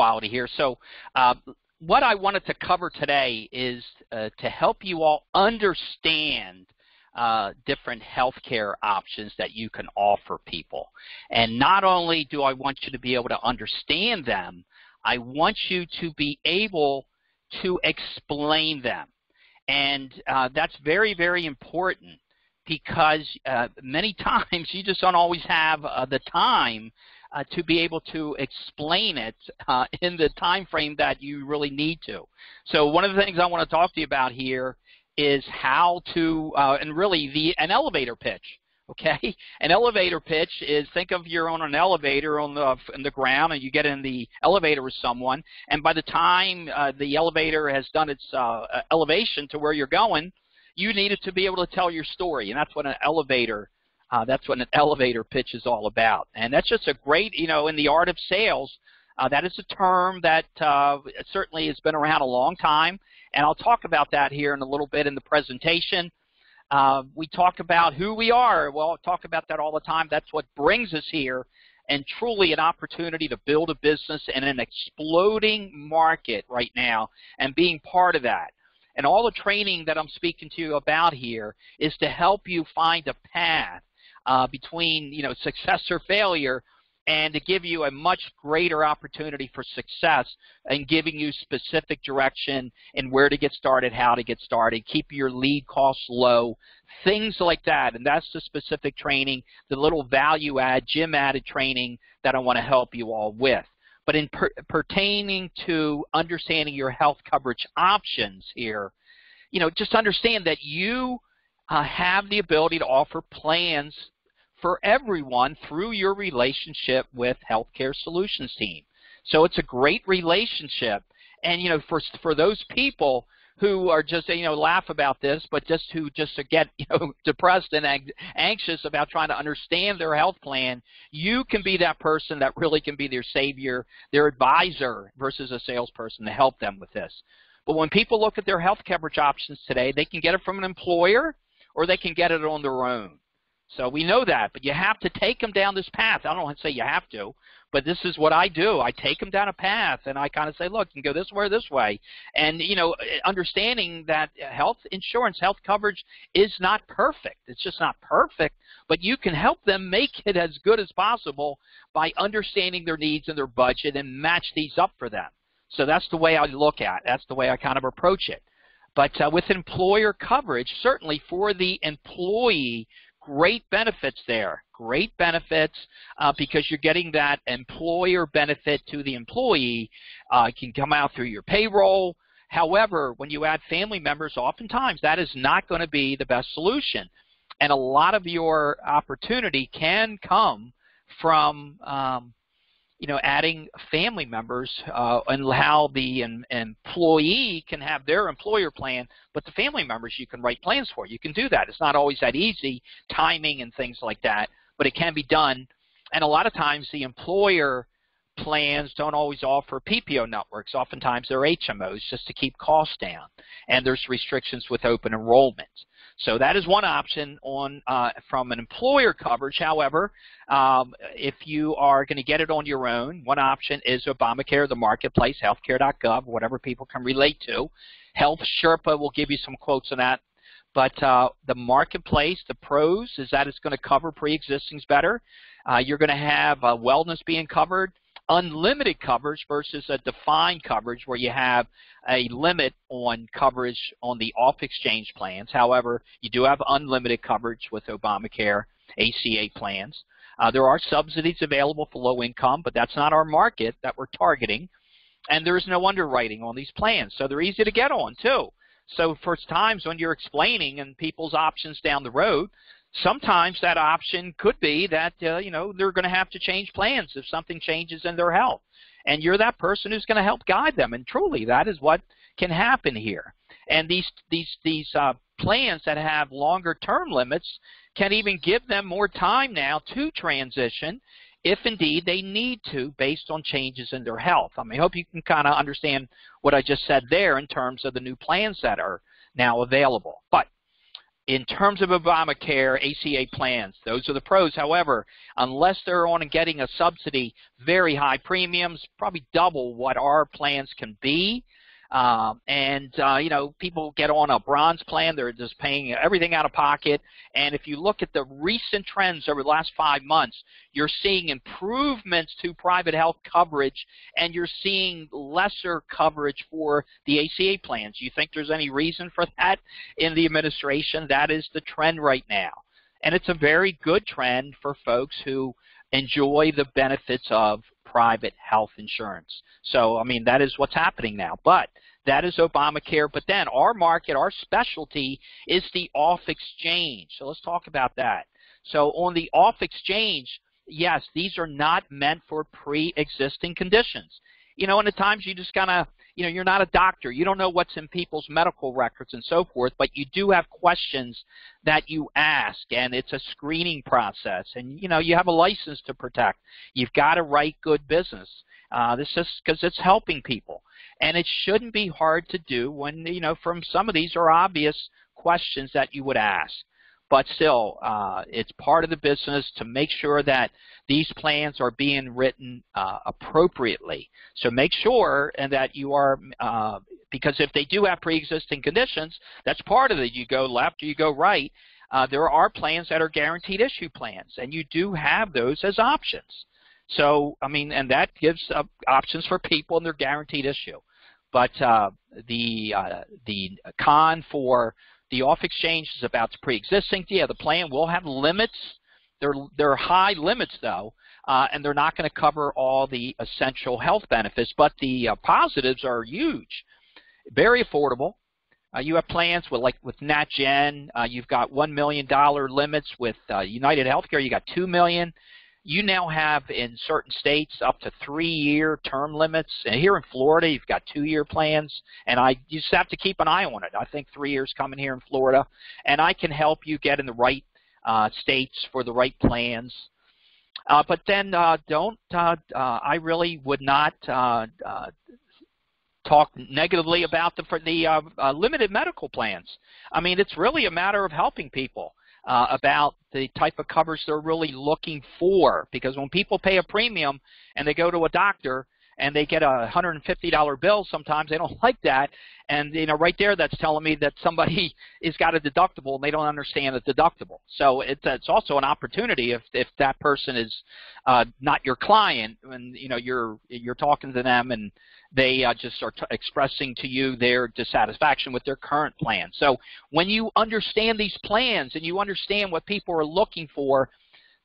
quality here. So what I wanted to cover today is to help you all understand different healthcare options that you can offer people. And not only do I want you to be able to understand them, I want you to be able to explain them. And that's very, very important, because many times you just don't always have the time to be able to explain it in the time frame that you really need to. So one of the things I want to talk to you about here is how to, and really an elevator pitch, okay? An elevator pitch is, think of you're on an elevator in the ground, and you get in the elevator with someone, and by the time the elevator has done its elevation to where you're going, you needed to be able to tell your story, and that's what an elevator pitch is all about. And that's just a great, in the art of sales, that is a term that certainly has been around a long time, and I'll talk about that here in a little bit in the presentation. We talk about who we are. Well, I talk about that all the time. That's what brings us here, and truly an opportunity to build a business in an exploding market right now and being part of that. And all the training that I'm speaking to you about here is to help you find a path between success or failure, and to give you a much greater opportunity for success, and giving you specific direction in where to get started, how to get started, keep your lead costs low, things like that. And that's the specific training, the little value add, gym added training that I want to help you all with. But in pertaining to understanding your health coverage options here, just understand that you have the ability to offer plans for everyone through your relationship with Healthcare Solutions Team. So it's a great relationship. And, for those people who are just, laugh about this, but just get, depressed and anxious about trying to understand their health plan, you can be that person that really can be their savior, their advisor, versus a salesperson to help them with this. But when people look at their health coverage options today, they can get it from an employer, or they can get it on their own. So we know that, but you have to take them down this path. I don't want to say you have to, but this is what I do. I take them down a path, and I kind of say, look, you can go this way or this way. And, understanding that health insurance, health coverage is not perfect. It's just not perfect, but you can help them make it as good as possible by understanding their needs and their budget and match these up for them. So that's the way I look at it. That's the way I kind of approach it. But with employer coverage, certainly for the employee, great benefits there, great benefits because you're getting that employer benefit to the employee. It can come out through your payroll. However, when you add family members, oftentimes that is not going to be the best solution. And a lot of your opportunity can come from adding family members and how the employee can have their employer plan, but the family members you can write plans for. You can do that. It's not always that easy, timing and things like that, but it can be done. And a lot of times the employer plans don't always offer PPO networks. Oftentimes they're HMOs just to keep costs down, and there's restrictions with open enrollment. So that is one option on from an employer coverage. However, if you are going to get it on your own, one option is Obamacare, the marketplace, healthcare.gov, whatever people can relate to. Health Sherpa will give you some quotes on that. But the marketplace, the pros is that it's going to cover pre-existings better. You're going to have wellness being covered, unlimited coverage versus a defined coverage where you have a limit on coverage on the off-exchange plans. However, you do have unlimited coverage with Obamacare ACA plans. There are subsidies available for low income, but that's not our market that we're targeting. And there is no underwriting on these plans, so they're easy to get on too. So for times when you're explaining and people's options down the road, sometimes that option could be that they're going to have to change plans if something changes in their health, and you're that person who's going to help guide them. And truly, that is what can happen here. And these plans that have longer term limits can even give them more time now to transition, if indeed they need to, based on changes in their health. I hope you can kind of understand what I just said there in terms of the new plans that are now available. But In terms of Obamacare, ACA plans, those are the pros. However, unless they're on and getting a subsidy, very high premiums, probably double what our plans can be. You know, people get on a bronze plan, they're just paying everything out of pocket. And if you look at the recent trends over the last 5 months, you're seeing improvements to private health coverage, and you're seeing lesser coverage for the ACA plans. You think there's any reason for that in the administration? That is the trend right now. And it's a very good trend for folks who enjoy the benefits of private health insurance. So, I mean, that is what's happening now. But that is Obamacare. But then our market, our specialty is the off-exchange. So let's talk about that. So on the off-exchange, yes, these are not meant for pre-existing conditions. You know, and at times you just kind of, you know, you're not a doctor. You don't know what's in people's medical records and so forth, but you do have questions that you ask, and it's a screening process. And, you know, you have a license to protect. You've got to write good business. This is because it's helping people. And it shouldn't be hard to do when, you know, from some of these are obvious questions that you would ask. But still, it's part of the business to make sure that these plans are being written appropriately. So make sure and that you are, because if they do have pre-existing conditions, that's part of it. You go left or you go right. There are plans that are guaranteed issue plans, and you do have those as options. So, I mean, and that gives options for people and they're guaranteed issue. But the con for the off-exchange is about the pre-existing. Yeah, the plan will have limits. They're high limits, though, and they're not going to cover all the essential health benefits. But the positives are huge, very affordable. You have plans with NatGen. You've got $1 million limits with United Healthcare. You got $2 million. You now have in certain states up to 3-year term limits. And here in Florida, you've got 2-year plans. And you just have to keep an eye on it. I think 3 years coming here in Florida. And I can help you get in the right states for the right plans. But then I really would not talk negatively about the limited medical plans. I mean, it's really a matter of helping people. About the type of coverage they're really looking for, because when people pay a premium and they go to a doctor and they get a $150 bill, sometimes they don't like that, and you know, right there that's telling me that somebody has got a deductible and they don't understand the deductible. So it's also an opportunity if that person is not your client, and you know you're talking to them and they just are expressing to you their dissatisfaction with their current plan. So when you understand these plans and you understand what people are looking for,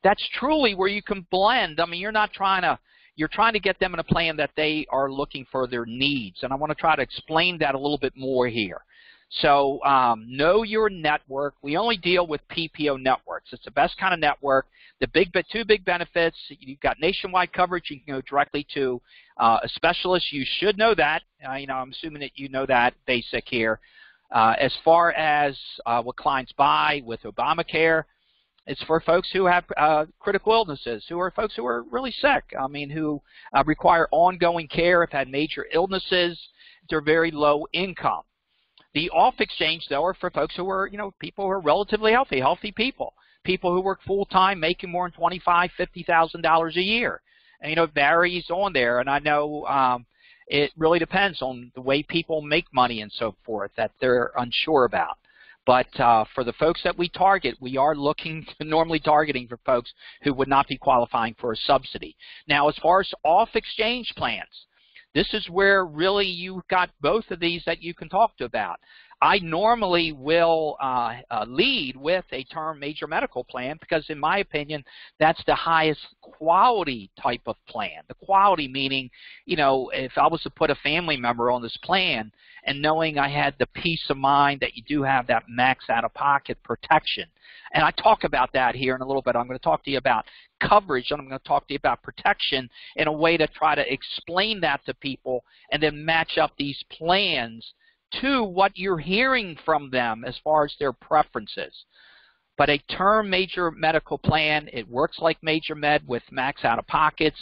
that's truly where you can blend. I mean, you're trying to get them in a plan that they are looking for their needs. And I want to try to explain that a little bit more here. So know your network. We only deal with PPO networks. It's the best kind of network. The two big benefits, you've got nationwide coverage. You can go directly to a specialist. You should know that. You know, I'm assuming that you know that basic here. As far as what clients buy with Obamacare, it's for folks who have critical illnesses, who are folks who are really sick. I mean, who require ongoing care, have had major illnesses. They're very low income. The off-exchange, though, are for folks who are, you know, people who are relatively healthy people who work full-time, making more than $25,000, $50,000 a year. And, you know, it varies on there. And I know it really depends on the way people make money and so forth that they're unsure about. But for the folks that we target, we are normally targeting for folks who would not be qualifying for a subsidy. Now, as far as off-exchange plans, this is where really you've got both of these that you can talk to about. I normally will lead with a term major medical plan because, in my opinion, that's the highest quality type of plan. The quality meaning, you know, if I was to put a family member on this plan and knowing I had the peace of mind that you do have that max out-of-pocket protection. And I talk about that here in a little bit. I'm going to talk to you about coverage, and I'm going to talk to you about protection in a way to try to explain that to people and then match up these plans to what you're hearing from them as far as their preferences. But a term major medical plan, it works like major med with max out-of-pockets.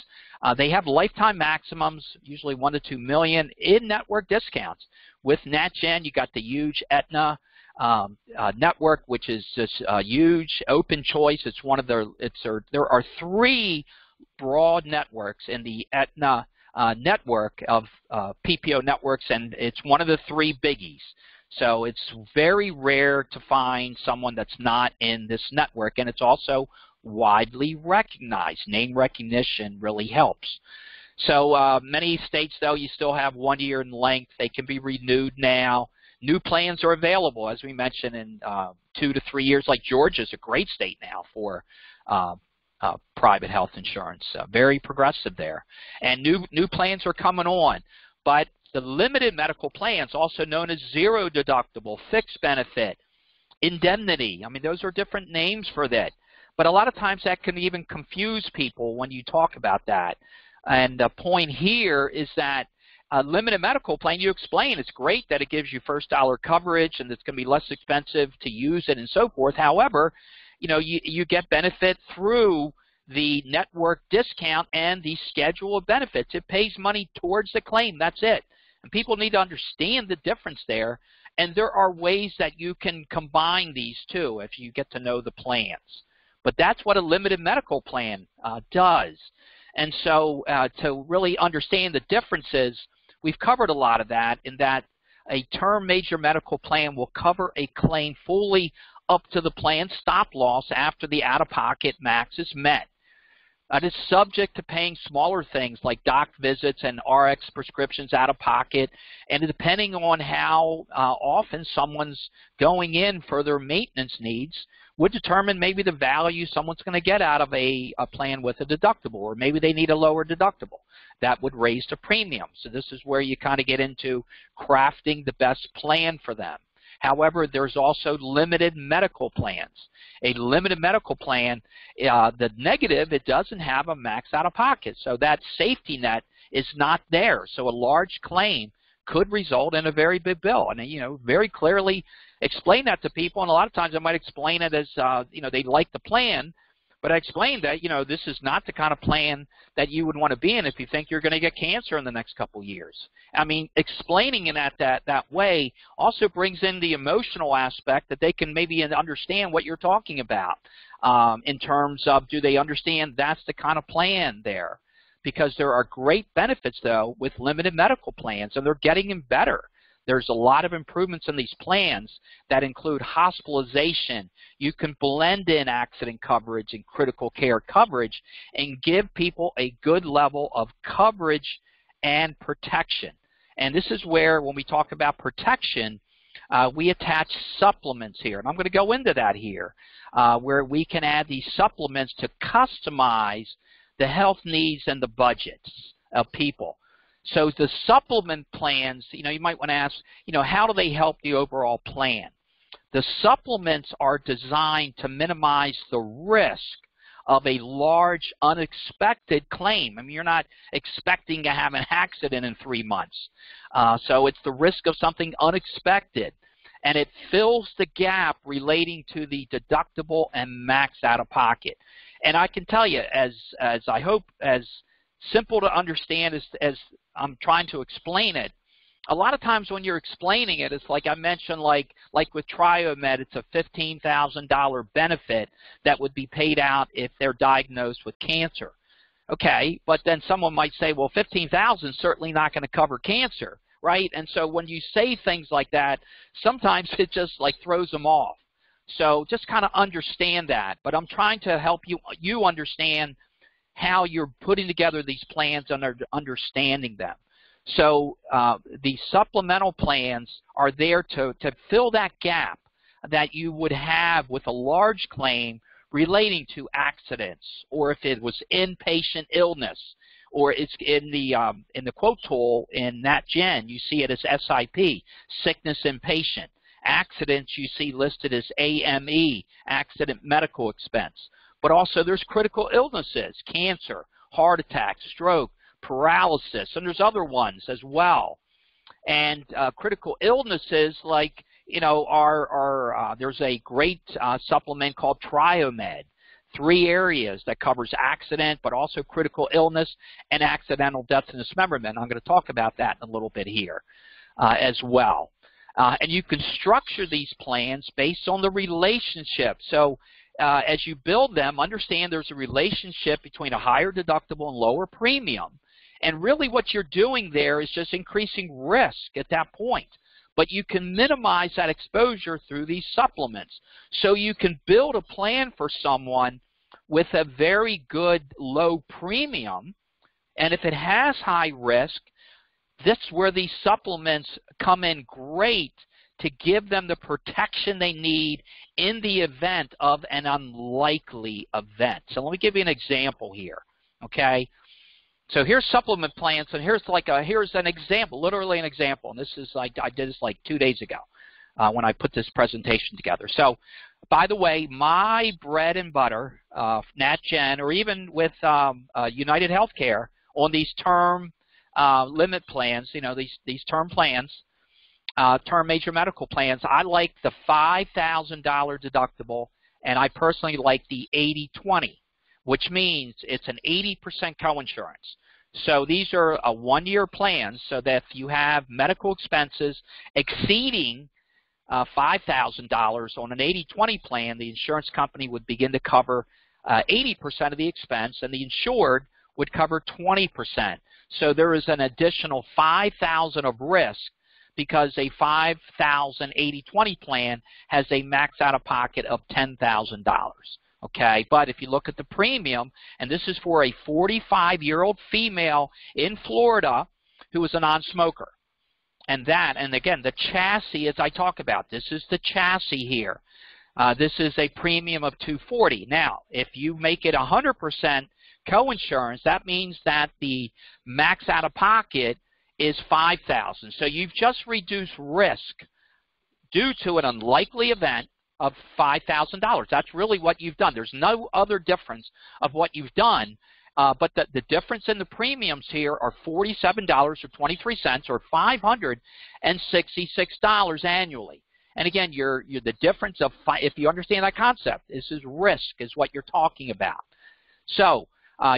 They have lifetime maximums, usually $1 to $2 million in network discounts. With NatGen, you got the huge Aetna network, which is just huge, open choice. It's one of their, there are 3 broad networks in the Aetna network of PPO networks, and it's one of the 3 biggies. So it's very rare to find someone that's not in this network, and it's also widely recognized. Name recognition really helps. So many states, though, you still have 1 year in length. They can be renewed now. New plans are available, as we mentioned, in 2 to 3 years. Like Georgia's a great state now for private health insurance. Very progressive there. And new plans are coming on. But the limited medical plans, also known as zero deductible, fixed benefit, indemnity, I mean, those are different names for that. But a lot of times that can even confuse people when you talk about that. And the point here is that a limited medical plan, you explain, it's great that it gives you first dollar coverage and it's going to be less expensive to use it and so forth. However, you know, you get benefit through the network discount and the schedule of benefits. It pays money towards the claim. That's it. And people need to understand the difference there. And there are ways that you can combine these two if you get to know the plans. But that's what a limited medical plan does. And so to really understand the differences, we've covered a lot of that, in that a term major medical plan will cover a claim fully up to the plan stop loss after the out-of-pocket max is met. It is subject to paying smaller things like doc visits and RX prescriptions out of pocket, and depending on how often someone's going in for their maintenance needs would determine maybe the value someone's going to get out of a plan with a deductible, or maybe they need a lower deductible. That would raise the premium. So this is where you kind of get into crafting the best plan for them. However, there's also limited medical plans. A limited medical plan, the negative, it doesn't have a max out-of-pocket. So that safety net is not there. So a large claim could result in a very big bill. And, you know, very clearly explain that to people. And a lot of times I might explain it as, you know, they like the plan. But I explained that, you know, this is not the kind of plan that you would want to be in if you think you're going to get cancer in the next couple years. I mean, explaining it that way also brings in the emotional aspect that they can maybe understand what you're talking about in terms of, do they understand that's the kind of plan there? Because there are great benefits, though, with limited medical plans, and they're getting them better. There's a lot of improvements in these plans that include hospitalization. You can blend in accident coverage and critical care coverage and give people a good level of coverage and protection. And this is where, when we talk about protection, we attach supplements here. And I'm going to go into that here, where we can add these supplements to customize the health needs and the budgets of people. So the supplement plans, you know, you might want to ask, you know, how do they help the overall plan? The supplements are designed to minimize the risk of a large unexpected claim. I mean, you're not expecting to have an accident in 3 months. So it's the risk of something unexpected. And it fills the gap relating to the deductible and max out-of-pocket. And I can tell you, as I hope, as simple to understand as I'm trying to explain it, a lot of times when you're explaining it, it's like I mentioned, like with Triomed, it's a $15,000 benefit that would be paid out if they're diagnosed with cancer. Okay, but then someone might say, well, $15,000 is certainly not going to cover cancer, right? And so when you say things like that, sometimes it just like throws them off. So just kind of understand that. But I'm trying to help you understand how you're putting together these plans and understanding them. So the supplemental plans are there to fill that gap that you would have with a large claim relating to accidents, or if it was inpatient illness, or it's in the quote tool in NatGen, you see it as SIP, sickness inpatient. Accidents you see listed as AME, accident medical expense. But also there's critical illnesses, cancer, heart attack, stroke, paralysis, and there's other ones as well. And critical illnesses, like, you know, there's a great supplement called Triomed, 3 areas that covers accident, but also critical illness and accidental death and dismemberment. I'm going to talk about that in a little bit here as well. And you can structure these plans based on the relationship. So as you build them, understand there's a relationship between a higher deductible and lower premium. And really what you're doing there is just increasing risk at that point. But you can minimize that exposure through these supplements. So you can build a plan for someone with a very good low premium. And if it has high risk, that's where these supplements come in great to give them the protection they need in the event of an unlikely event. So let me give you an example here, okay? So here's supplement plans, and here's an example, literally an example. And this is I did this like 2 days ago when I put this presentation together. So, by the way, my bread and butter, NatGen, or even with United Healthcare on these term limit plans, you know, these term plans, term major medical plans, I like the $5,000 deductible, and I personally like the 80/20. Which means it's an 80% coinsurance. So these are a one-year plan, so that if you have medical expenses exceeding $5,000 on an 80/20 plan, the insurance company would begin to cover 80% of the expense, and the insured would cover 20%. So there is an additional $5,000 of risk because a $5,000 80/20 plan has a max out-of-pocket of $10,000. Okay, but if you look at the premium, and this is for a 45-year-old female in Florida who is a non-smoker. And again, the chassis, as I talk about, this is the chassis here. This is a premium of $240. Now, if you make it 100% coinsurance, that means that the max out-of-pocket is $5,000. So you've just reduced risk due to an unlikely event of $5,000. That's really what you've done. There's no other difference of what you've done, but the difference in the premiums here are $47.23 or $566 annually. And again, the difference of if you understand that concept, this is risk is what you're talking about. So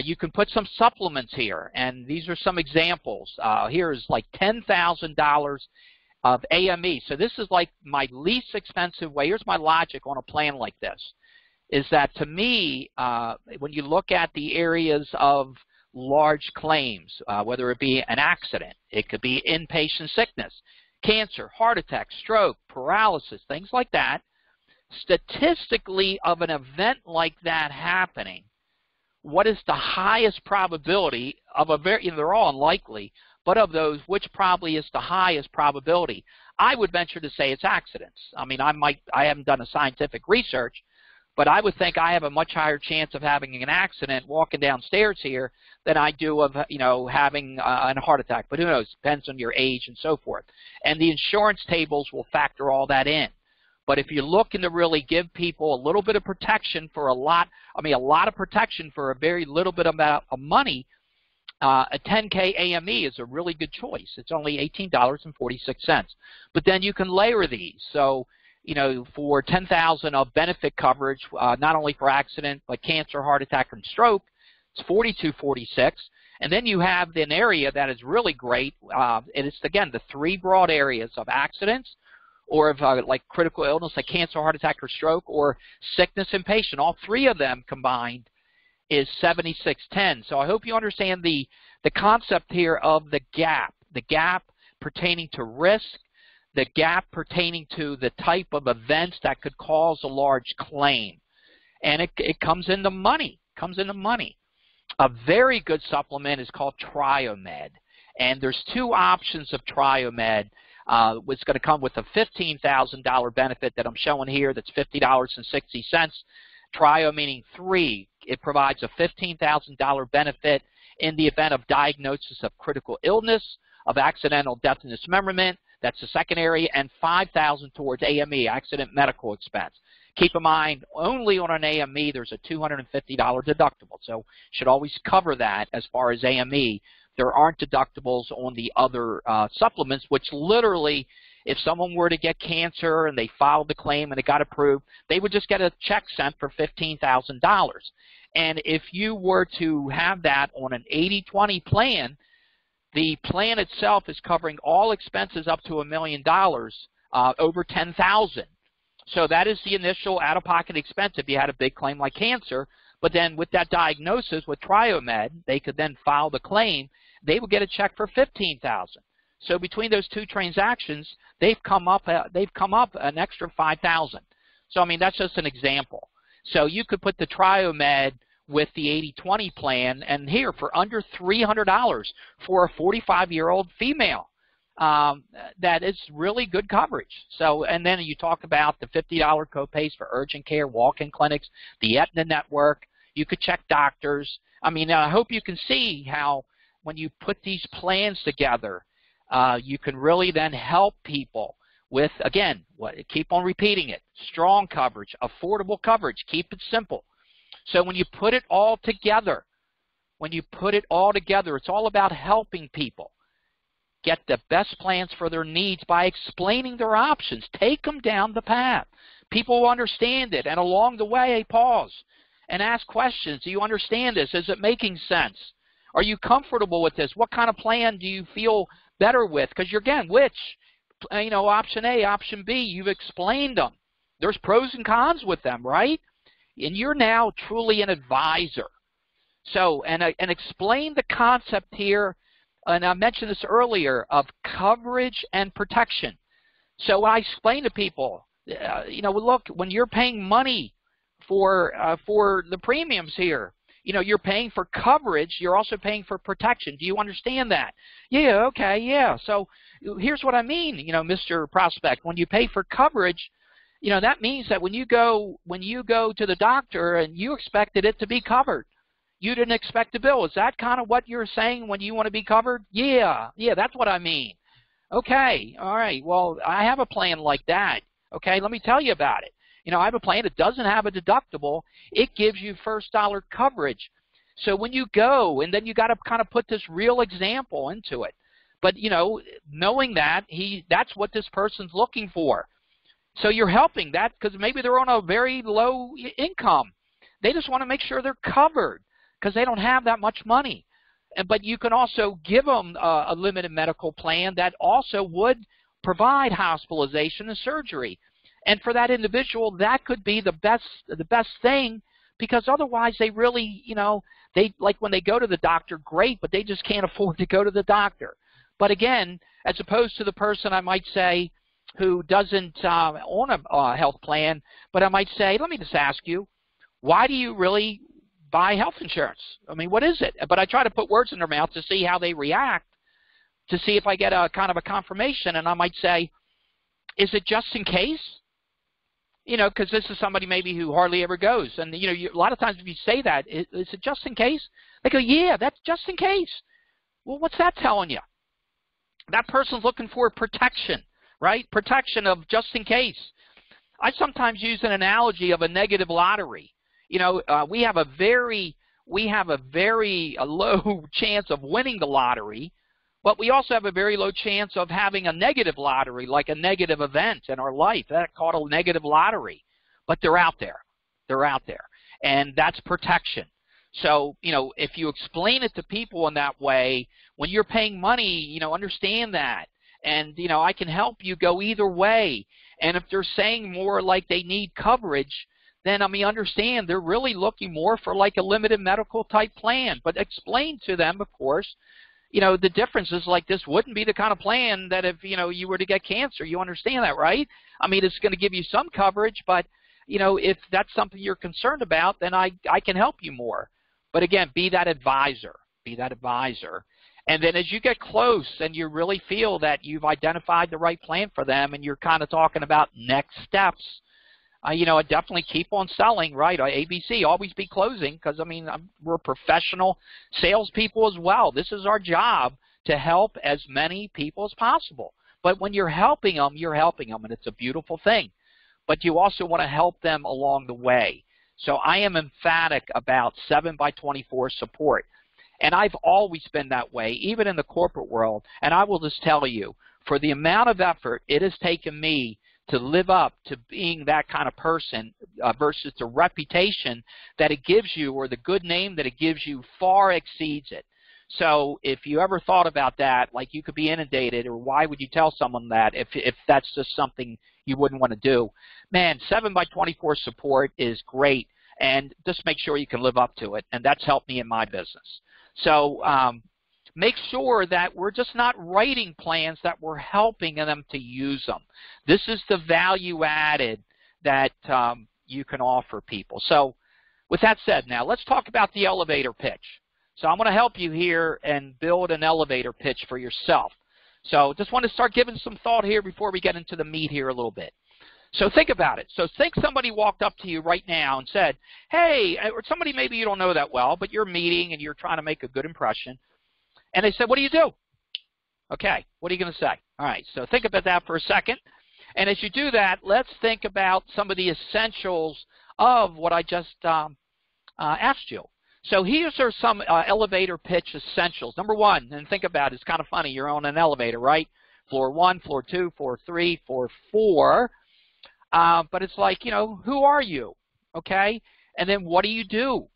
you can put some supplements here, and these are some examples. Here is like $10,000 of AME. So this is like my least expensive way. Here's my logic on a plan like this, is that to me, when you look at the areas of large claims, whether it be an accident, it could be inpatient sickness, cancer, heart attack, stroke, paralysis, things like that, statistically of an event like that happening, what is the highest probability of they're all unlikely, but of those, which probably is the highest probability? I would venture to say it's accidents. I mean, I haven't done a scientific research, but I would think I have a much higher chance of having an accident walking downstairs here than I do of, having a heart attack. But who knows? Depends on your age and so forth. And the insurance tables will factor all that in. But if you're looking to really give people a little bit of protection for a lot of protection for a very little bit amount of money, a 10K AME is a really good choice. It's only $18.46. But then you can layer these. So, for $10,000 of benefit coverage, not only for accident, but cancer, heart attack, and stroke, it's $42.46. And then you have an area that is really great. And it's, again, the three broad areas of accidents, or of like critical illness like cancer, heart attack, or stroke, or sickness and patient. All three of them combined is $76.10. So I hope you understand the concept here of the gap pertaining to risk, the gap pertaining to the type of events that could cause a large claim. And it comes into money, A very good supplement is called Triomed. And there's two options of Triomed. It's going to come with a $15,000 benefit that I'm showing here that's $50.60. Trio meaning 3. It provides a $15,000 benefit in the event of diagnosis of critical illness, of accidental death and dismemberment. That's the second area, and $5,000 towards AME, accident medical expense. Keep in mind, only on an AME there's a $250 deductible, so should always cover that as far as AME. There aren't deductibles on the other supplements, which literally, if someone were to get cancer and they filed the claim and it got approved, they would just get a check sent for $15,000. And if you were to have that on an 80/20 plan, the plan itself is covering all expenses up to $1 million over $10,000. So that is the initial out-of-pocket expense if you had a big claim like cancer. But then with that diagnosis with Triomed, they could then file the claim. They would get a check for $15,000. So between those two transactions, they've come up an extra $5,000. So I mean, that's just an example. So you could put the Triomed with the 80/20 plan, and here for under $300 for a 45-year-old female. That is really good coverage. So, and then you talk about the $50 copays for urgent care, walk-in clinics, the Aetna network. You could check doctors. I mean, I hope you can see how when you put these plans together, you can really then help people with, again, keep on repeating it, strong coverage, affordable coverage, keep it simple. So when you put it all together, it's all about helping people get the best plans for their needs by explaining their options. Take them down the path. People will understand it, and along the way, pause and ask questions. Do you understand this? Is it making sense? Are you comfortable with this? What kind of plan do you feel better with? Because you're, again, which, option A, option B, you've explained them. There's pros and cons with them, right? And you're now truly an advisor. So, and explain the concept here, and I mentioned this earlier, of coverage and protection. So I explain to people, look, when you're paying money for the premiums here, you're paying for coverage, you're also paying for protection. Do you understand that? Yeah, okay, yeah. So here's what I mean, Mr. Prospect. When you pay for coverage, that means that when you go to the doctor and you expected it to be covered, you didn't expect a bill. Is that kind of what you're saying when you want to be covered? Yeah, that's what I mean. Okay, all right. Well, I have a plan like that. Okay, let me tell you about it. I have a plan that doesn't have a deductible. It gives you first dollar coverage. So when you go, and then you got to kind of put this real example into it. But, knowing that, that's what this person's looking for. So you're helping that because maybe they're on a very low income. They just want to make sure they're covered because they don't have that much money. But you can also give them a limited medical plan that also would provide hospitalization and surgery. And for that individual, that could be the best thing, because otherwise they really, they, like when they go to the doctor, great, but they just can't afford to go to the doctor. But again, as opposed to the person, I might say, who doesn't own a health plan, but I might say, let me just ask you, why do you really buy health insurance? I mean, what is it? But I try to put words in their mouth to see how they react, to see if I get a kind of a confirmation. And I might say, is it just in case? Because this is somebody maybe who hardly ever goes. And, a lot of times if you say that, is it just in case? They go, yeah, that's just in case. Well, what's that telling you? That person's looking for protection, right? Protection of just in case. I sometimes use an analogy of a negative lottery. We have a very low chance of winning the lottery, but we also have a very low chance of having a negative lottery, like a negative event in our life. That's called a negative lottery. But they're out there. They're out there. And that's protection. So, if you explain it to people in that way, when you're paying money, understand that. And, I can help you go either way. And if they're saying more like they need coverage, then, understand they're really looking more for like a limited medical type plan. But explain to them, of course, the difference is like this wouldn't be the kind of plan that if, you were to get cancer. You understand that, right? It's going to give you some coverage, but, if that's something you're concerned about, then I can help you more. But again, be that advisor. Be that advisor. And then as you get close and you really feel that you've identified the right plan for them and you're kind of talking about next steps, I definitely keep on selling, right? ABC, always be closing, because, we're professional salespeople as well. This is our job, to help as many people as possible. But when you're helping them, and it's a beautiful thing. But you also want to help them along the way. So I am emphatic about 7x24 support. And I've always been that way, even in the corporate world. And I will just tell you, for the amount of effort it has taken me to live up to being that kind of person versus the reputation that it gives you, or the good name that it gives you, far exceeds it. So if you ever thought about that, like you could be inundated, or why would you tell someone that if that's just something you wouldn't want to do? Man, 7x24 support is great, and just make sure you can live up to it, and that's helped me in my business. So make sure that we're just not writing plans, that we're helping them to use them. This is the value added that you can offer people. So with that said, now let's talk about the elevator pitch. So I'm going to help you here and build an elevator pitch for yourself. So just want to start giving some thought here before we get into the meat here a little bit. So think about it. So think somebody walked up to you right now and said, hey, or somebody maybe you don't know that well, but you're meeting and you're trying to make a good impression. And they said, what do you do? Okay, what are you going to say? All right, so think about that for a second. And as you do that, let's think about some of the essentials of what I just asked you. So here's are some elevator pitch essentials. Number one, and think about it, it's kind of funny, you're on an elevator, right? Floor 1, floor 2, floor 3, floor 4. But it's like, you know, who are you? Okay? And then what do you do?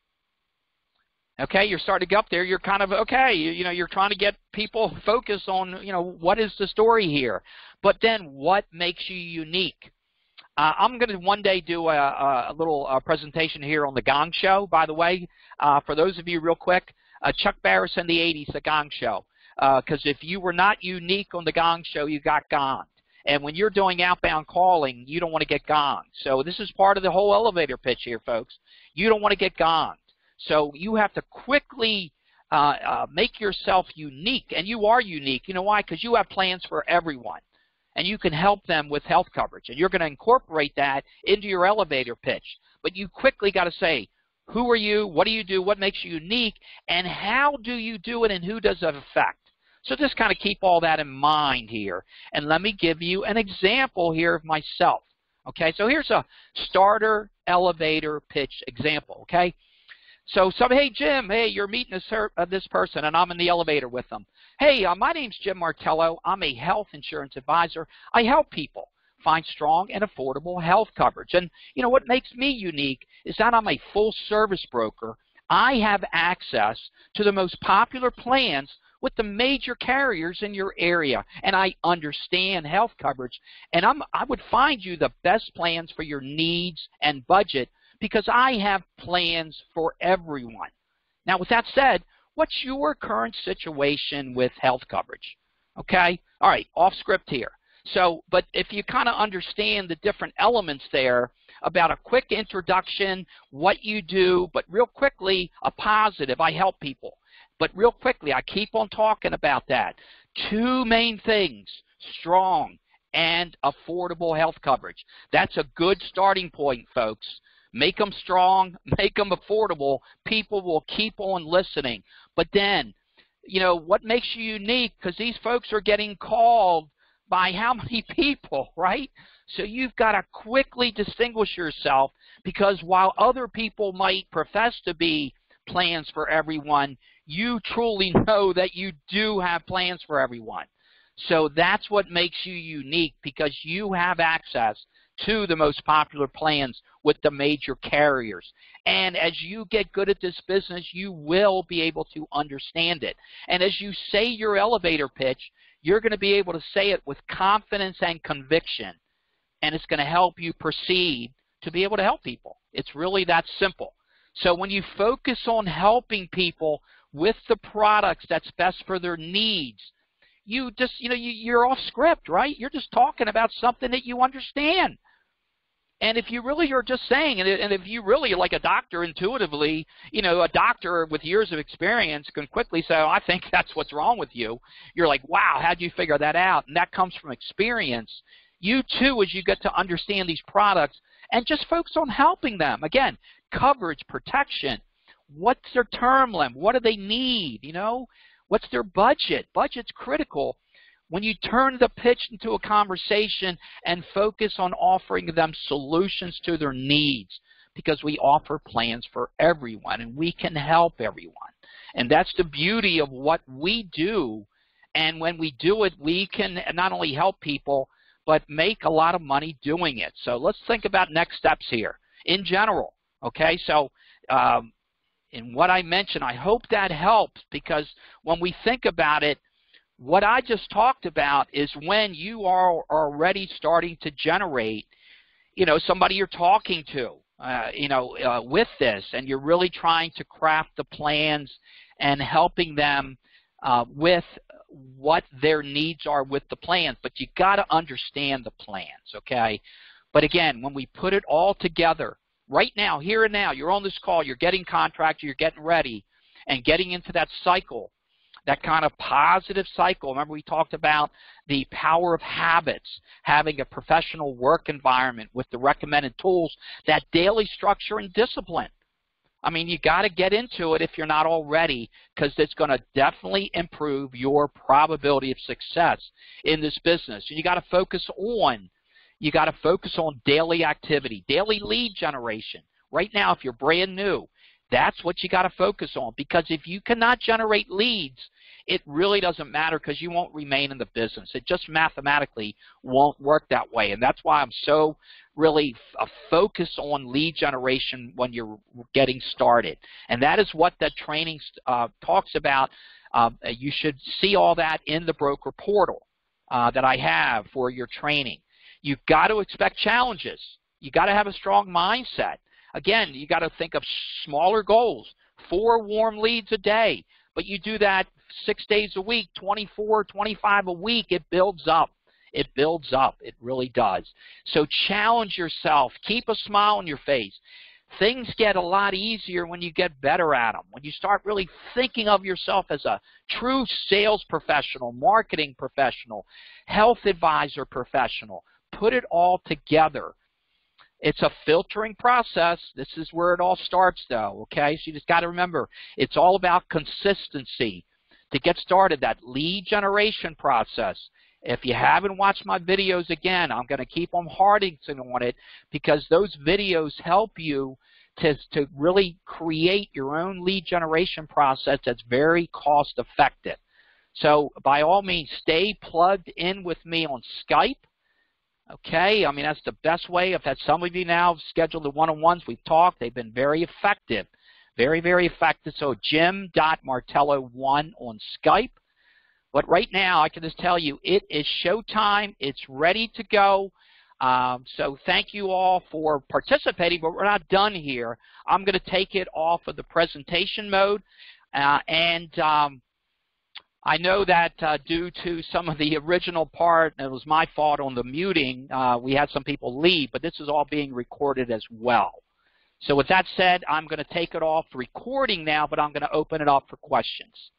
Okay, you're starting to get up there, you're kind of, okay, you know, you're trying to get people focused on, you know, what is the story here? But then what makes you unique? I'm going to one day do a little presentation here on the Gong Show, by the way. For those of you real quick, Chuck Barris in the 80s, the Gong Show. Because if you were not unique on the Gong Show, you got gonged. And when you're doing outbound calling, you don't want to get gonged. So this is part of the whole elevator pitch here, folks. You don't want to get gonged. So you have to quickly make yourself unique. And you are unique. You know why? Because you have plans for everyone. And you can help them with health coverage. And you're going to incorporate that into your elevator pitch. But you quickly got to say, who are you? What do you do? What makes you unique? And how do you do it? And who does it affect? So just kind of keep all that in mind here. And let me give you an example here of myself. Okay, so here's a starter elevator pitch example. Okay. So hey, Jim, hey, you're meeting this person, and I'm in the elevator with them. Hey, my name's Jim Martelo. I'm a health insurance advisor. I help people find strong and affordable health coverage. And, you know, what makes me unique is that I'm a full-service broker. I have access to the most popular plans with the major carriers in your area, and I understand health coverage. And I would find you the best plans for your needs and budget, because I have plans for everyone. Now, with that said, what's your current situation with health coverage? Okay? All right, off script here. So, but if you kind of understand the different elements there about a quick introduction, what you do, but real quickly, a positive, I help people. But real quickly, I keep on talking about that. Two main things, strong and affordable health coverage. That's a good starting point, folks. Make them strong, make them affordable. People will keep on listening. But then, you know, what makes you unique? Because these folks are getting called by how many people, right? So you've got to quickly distinguish yourself, because while other people might profess to be plans for everyone, you truly know that you do have plans for everyone. So that's what makes you unique, because you have access to the most popular plans with the major carriers. And as you get good at this business, you will be able to understand it. And as you say your elevator pitch, you're going to be able to say it with confidence and conviction. And it's going to help you proceed to be able to help people. It's really that simple. So when you focus on helping people with the products that's best for their needs, you just, you know, you're off script, right? You're just talking about something that you understand. And if you really are just saying, and if you really, like a doctor intuitively, you know, a doctor with years of experience can quickly say, oh, I think that's what's wrong with you. You're like, wow, how'd you figure that out? And that comes from experience. You too, as you get to understand these products, and just focus on helping them. Again, coverage, protection. What's their term length? What do they need? You know, what's their budget? Budget's critical. When you turn the pitch into a conversation and focus on offering them solutions to their needs, because we offer plans for everyone and we can help everyone. And that's the beauty of what we do. And when we do it, we can not only help people, but make a lot of money doing it. So let's think about next steps here in general. Okay, so And what I mentioned, I hope that helps, because when we think about it, what I just talked about is when you are already starting to generate, somebody you're talking to, with this, and you're really trying to craft the plans and helping them with what their needs are with the plans. But you got to understand the plans, okay? But again, when we put it all together, right now, here and now, you're on this call, you're getting contracted, you're getting ready, and getting into that cycle, that kind of positive cycle. Remember, we talked about the power of habits, having a professional work environment with the recommended tools, that daily structure and discipline. I mean, you got to get into it if you're not already, because it's going to definitely improve your probability of success in this business. And you got to focus on daily activity, daily lead generation. Right now, if you're brand new, that's what you got to focus on, because if you cannot generate leads, it really doesn't matter, because you won't remain in the business. It just mathematically won't work that way. And that's why I'm so really focused on lead generation when you're getting started. And that is what that training talks about. You should see all that in the broker portal that I have for your training. You've got to expect challenges. You got to have a strong mindset. Again, you got to think of smaller goals, 4 warm leads a day, but you do that 6 days a week, 24, 25 a week, it builds up. It builds up. It really does. So challenge yourself. Keep a smile on your face. Things get a lot easier when you get better at them, when you start really thinking of yourself as a true sales professional, marketing professional, health advisor professional. Put it all together. It's a filtering process. This is where it all starts, though, okay? So you just got to remember, it's all about consistency. To get started, that lead generation process. If you haven't watched my videos, again, I'm going to keep on harping on it, because those videos help you to really create your own lead generation process that's very cost effective. So by all means, stay plugged in with me on Skype. Okay, I mean, that's the best way. I've had some of you now schedule the one-on-ones. We've talked. They've been very effective, very, very effective. So jim.martello1 on Skype. But right now, I can just tell you, it is showtime. It's ready to go. So thank you all for participating, but we're not done here. I'm going to take it off of the presentation mode, I know that due to some of the original part, and it was my fault on the muting, we had some people leave, but this is all being recorded as well. So with that said, I'm going to take it off recording now, but I'm going to open it up for questions.